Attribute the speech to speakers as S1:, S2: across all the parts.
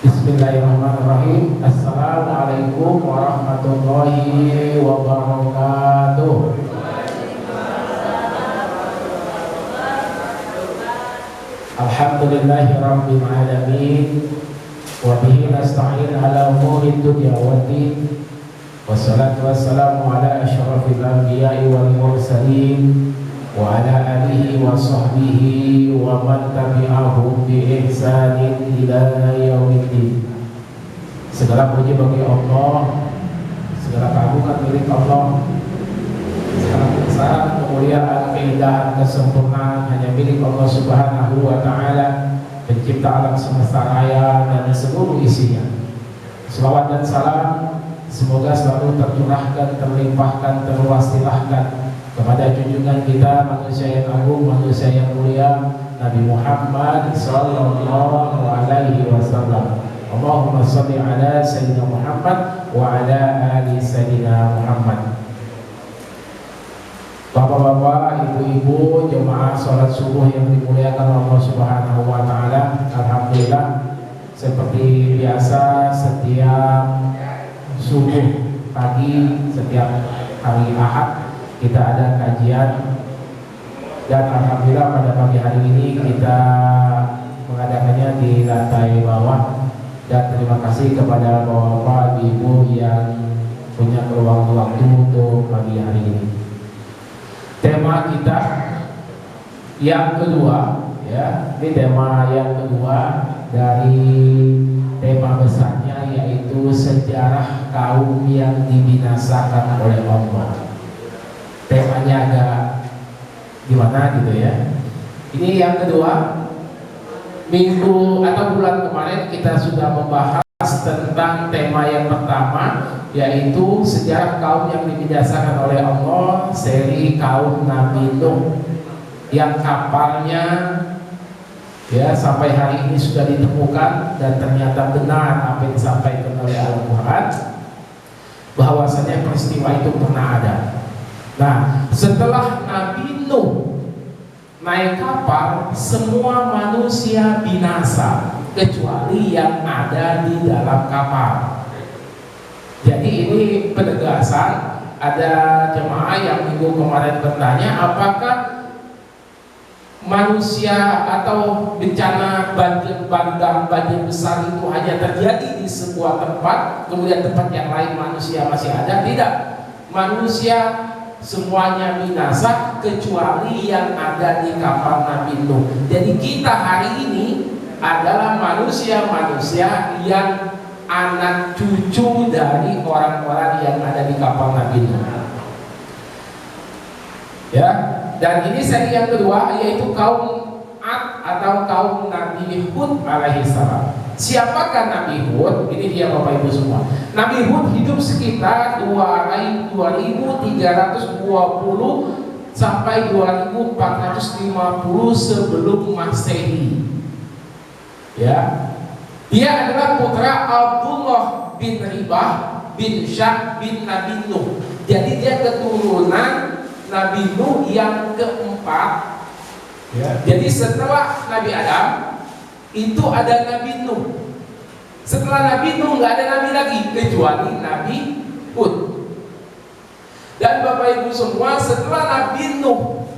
S1: Bismillahirrahmanirrahim. Assalamualaikum warahmatullahi wabarakatuh. Alhamdulillahi rabbil alamin. Wa bihi nasta'in ala umuri dunya waddin. Wassalatu wassalamu ala asyrafil anbiya'i wal mursalin wa ala alihi wa sahbihi wa man tabi'ahum bi ihsanin ila yaumiddin. Segala puji bagi Allah, segala keagungan milik Allah, segala kebesaran, kemuliaan, keindahan, kesempurnaan hanya milik Allah Subhanahu wa taala, pencipta alam semesta raya dan seluruh isinya. Selawat dan salam semoga selalu tercurahkan, terlimpahkan, terwasilahkan kepada junjungan kita, manusia yang agung, manusia yang mulia, Nabi Muhammad sallallahu alaihi wasallam. Allahumma shalli ala sayyidina Muhammad wa ala ali sayyidina Muhammad. Bapak-bapak, ibu-ibu, jemaah salat subuh yang dimuliakan Allah Subhanahu wa taala. Alhamdulillah, seperti biasa setiap subuh pagi, setiap hari Ahad kita ada kajian, dan alhamdulillah pada pagi hari ini kita mengadakannya di lantai bawah, dan terima kasih kepada bapak ibu yang punya peluang waktu untuk pagi hari ini. Tema kita yang kedua, ya, ini tema yang kedua dari tema besarnya, yaitu sejarah kaum yang dibinasakan oleh Allah. Temanya agak gimana gitu ya. Ini yang kedua. Minggu atau bulan kemarin kita sudah membahas tentang tema yang pertama, yaitu sejarah kaum yang dibinasakan oleh Allah, seri kaum Nabi Nuh, yang kapalnya ya sampai hari ini sudah ditemukan, dan ternyata benar apa yang disampaikan oleh Al-Quran, bahwasanya peristiwa itu pernah ada. Nah, setelah Nabi Nuh naik kapal, semua manusia binasa kecuali yang ada di dalam kapal. Jadi ini penegasan. Ada jemaah yang minggu kemarin bertanya, apakah manusia atau bencana banjir bandang, banjir besar itu hanya terjadi di sebuah tempat, kemudian tempat yang lain manusia masih ada? Tidak. Manusia semuanya binasa kecuali yang ada di kapal Nabi Nuh. Jadi kita hari ini adalah manusia-manusia yang anak cucu dari orang-orang yang ada di kapal Nabi Nuh. Ya, dan ini seri yang kedua, yaitu kaum Ad atau kaum Nabi Hud alaihissalam. Siapakah Nabi Hud? Ini dia Bapak Ibu semua. Nabi Hud hidup sekitar 2320 sampai 2450 sebelum Masehi. Ya. Dia adalah putra Abdullah bin Ribah bin Syah bin Nabi Nuh. Jadi dia keturunan Nabi Nuh yang keempat. Ya. Jadi setelah Nabi Adam itu ada Nabi Nuh. Setelah Nabi Nuh nggak ada Nabi lagi kecuali Nabi Hud. Dan Bapak Ibu semua, setelah Nabi Nuh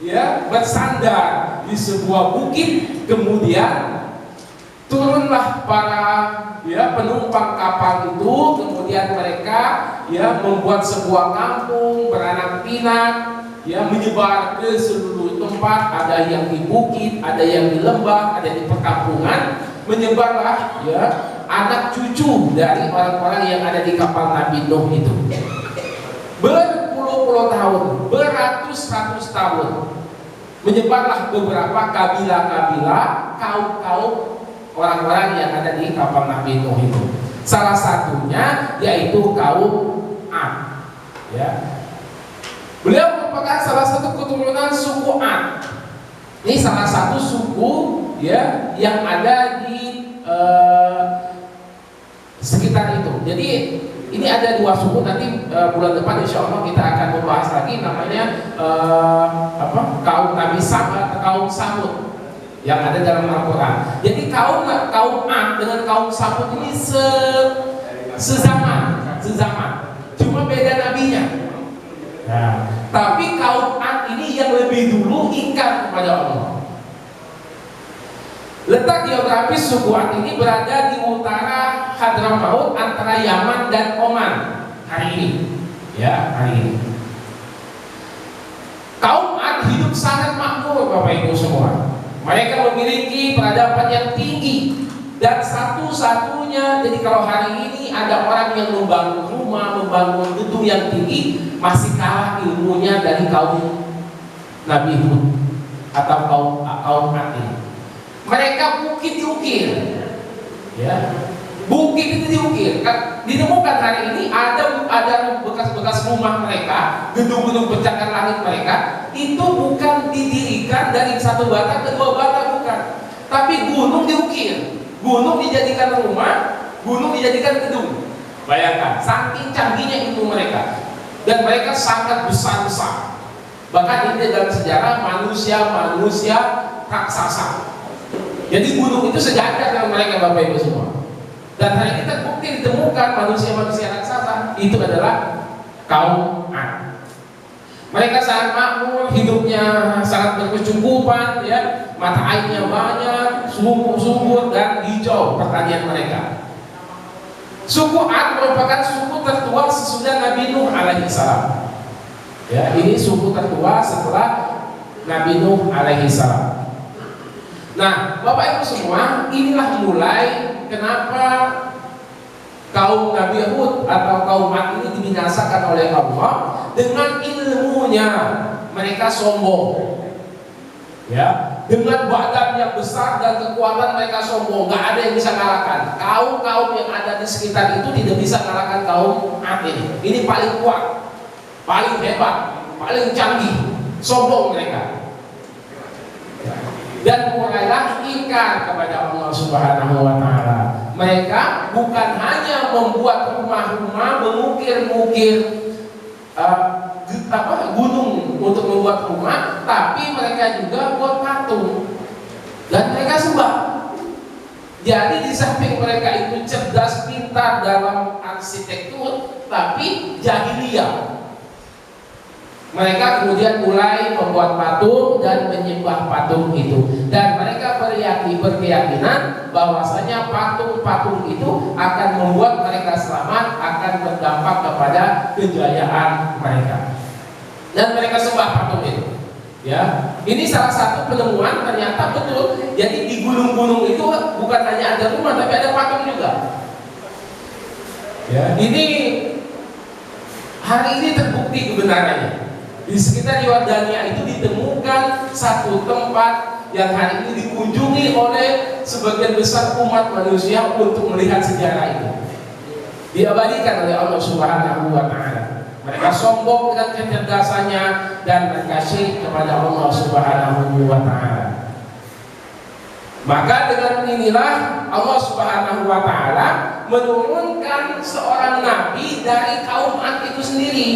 S1: ya bersandar di sebuah bukit, kemudian turunlah para ya penumpang kapal itu, kemudian mereka ya membuat sebuah kampung beranak pinak, ya menyebar ke seluruh tempat, ada yang di bukit, ada yang di lembah, ada di perkampungan, menyebarlah ya anak cucu dari orang-orang yang ada di kapal Nabi Nuh itu. Berpuluh-puluh tahun, beratus-ratus tahun, menyebarlah beberapa kabilah-kabilah, kaum-kaum orang-orang yang ada di kapal Nabi Nuh itu. Salah satunya yaitu kaum Ad. Ya. Beliau merupakan salah satu keturunan suku Ad. Ini salah satu suku ya yang ada di sekitar itu. Jadi ini ada dua suku, nanti bulan depan insya Allah kita akan membahas lagi namanya kaum Nabi Sam atau kaum Samud. yang ada dalam Al-Quran. Jadi kaum Ad dengan kaum Samud ini sezaman, cuma beda nabinya. Nah, tapi kaum Ad ini yang lebih dulu ingkar kepada Allah. Letak geografis suku Ad ini berada di utara Hadramaut antara Yaman dan Oman hari ini. Ya, hari ini. Kaum Ad hidup sangat makmur, Bapak Ibu semua. Mereka memiliki peradaban yang tinggi dan satu-satunya. Jadi kalau hari ini ada orang yang membangun rumah, membangun gedung yang tinggi, masih kalah ilmunya dari kaum Nabi Hud atau kaum Ad ini. Mereka bukit diukir, ya, bukit itu diukir. Ditemukan hari ini ada bekas-bekas rumah mereka, gedung-gedung pencakar langit mereka itu bukan didirikan dari satu bata ke dua bata, bukan, tapi gunung diukir, gunung dijadikan rumah, gunung dijadikan gedung. Bayangkan, saking canggihnya ilmu mereka, dan mereka sangat besar-besar. Bahkan ini dalam sejarah manusia raksasa. Jadi gunung itu sejajar dengan mereka, Bapak Ibu semua. Dan hari kita bukti ditemukan manusia raksasa itu adalah kaum Ad. Mereka sangat makmur, hidupnya sangat berkecukupan, ya, mata airnya banyak, subur dan hijau pertanian mereka. Suku Ad merupakan suku tertua sesudah Nabi Nuh alaihissalam. Ya, ini suku tertua setelah Nabi Nuh alaihissalam. Nah, Bapak Ibu semua, inilah mulai kenapa kaum Nabi Hud atau kaum Ad ini dibinasakan oleh Allah. Dengan ilmunya mereka sombong, ya, dengan badan yang besar dan kekuatan mereka sombong, nggak ada yang bisa kalahkan. Kaum yang ada di sekitar itu tidak bisa kalahkan kaum Ad ini. Ini paling kuat, paling hebat, paling canggih, sombong mereka. Dan mulailah ingkar kepada Allah Subhanahu wa Ta'ala. Mereka bukan hanya membuat rumah-rumah, mengukir-ukir gunung untuk membuat rumah, tapi mereka juga buat patung dan mereka sembah. Jadi di samping mereka itu cerdas, pintar dalam arsitektur, tapi jahiliyah. Mereka kemudian mulai membuat patung dan menyembah patung itu, dan mereka berkeyakinan bahwasanya patung-patung itu akan membuat mereka selamat, akan berdampak kepada kejayaan mereka, dan mereka sembah patung itu. Ya, ini salah satu penemuan, ternyata betul. Jadi di gunung-gunung itu bukan hanya ada rumah, tapi ada patung juga. Ya, ini hari ini terbukti kebenarannya. Di sekitar Yordania itu ditemukan satu tempat yang hari ini dikunjungi oleh sebagian besar umat manusia untuk melihat sejarah itu. Diabadikan oleh Allah Subhanahu wa Ta'ala. Mereka sombong dengan kecerdasannya dan mereka syirik kepada Allah Subhanahu wa Ta'ala. Maka dengan inilah Allah Subhanahu wa Ta'ala menurunkan seorang nabi dari kaum Ad itu sendiri.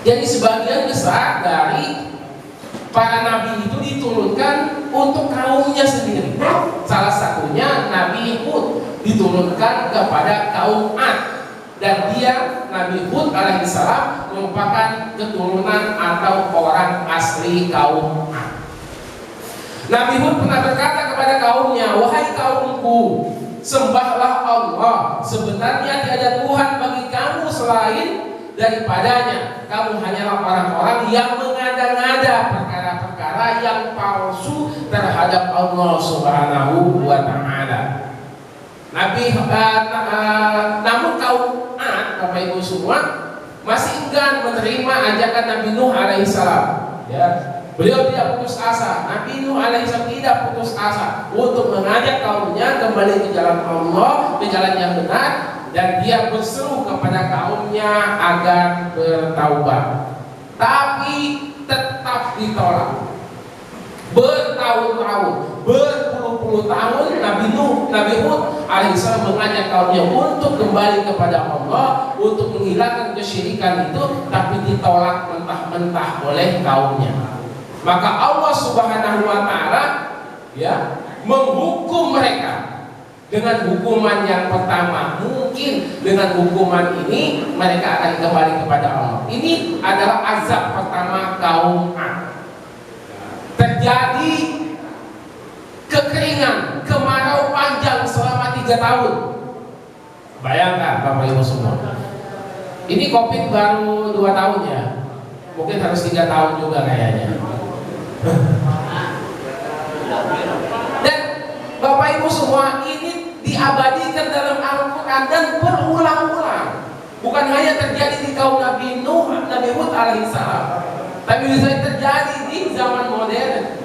S1: Jadi sebagian besar dari para nabi itu diturunkan untuk kaumnya sendiri. Salah satunya Nabi Hud diturunkan kepada kaum Ad, dan dia Nabi Hud alaihissalam merupakan keturunan atau orang asli kaum Ad. Nabi Hud pernah berkata kepada kaumnya, "Wahai kaumku, sembahlah Allah. Sebenarnya tiada Tuhan bagi kamu selain daripadanya. Kamu hanyalah orang-orang yang mengada-ngada perkara-perkara yang palsu terhadap Allah Subhanahu wa Ta'ala." Namun kaum Ad, Bapak Ibu semua, masih enggan menerima ajakan Nabi Nuh alaihissalam. Ya, beliau tidak putus asa. Nabi Nuh alaihissalam tidak putus asa untuk mengajak kaumnya kembali ke jalan Allah, ke jalan yang benar. Dan dia berseru kepada kaumnya agar bertaubat, tapi tetap ditolak. Bertahun-tahun, berpuluh-puluh tahun Nabi Hud alaihissalam mengajak kaumnya untuk kembali kepada Allah, untuk menghilangkan kesyirikan itu, tapi ditolak mentah-mentah oleh kaumnya. Maka Allah Subhanahu wa taala ya menghukum mereka dengan hukuman yang pertama. Mungkin dengan hukuman ini mereka akan kembali kepada Allah. Ini adalah azab pertama kaum Ad. Terjadi kekeringan, kemarau panjang selama 3 tahun. Bayangkan Bapak Ibu semua. Ini COVID baru 2 tahun ya. Mungkin harus 3 tahun juga kayaknya. Dan Bapak Ibu semua, ini diabadikan dalam Al-Quran dan berulang-ulang. Bukan hanya terjadi di kaum Nabi Nuh, Nabi Hud alaihissalam, tapi bisa terjadi di zaman modern.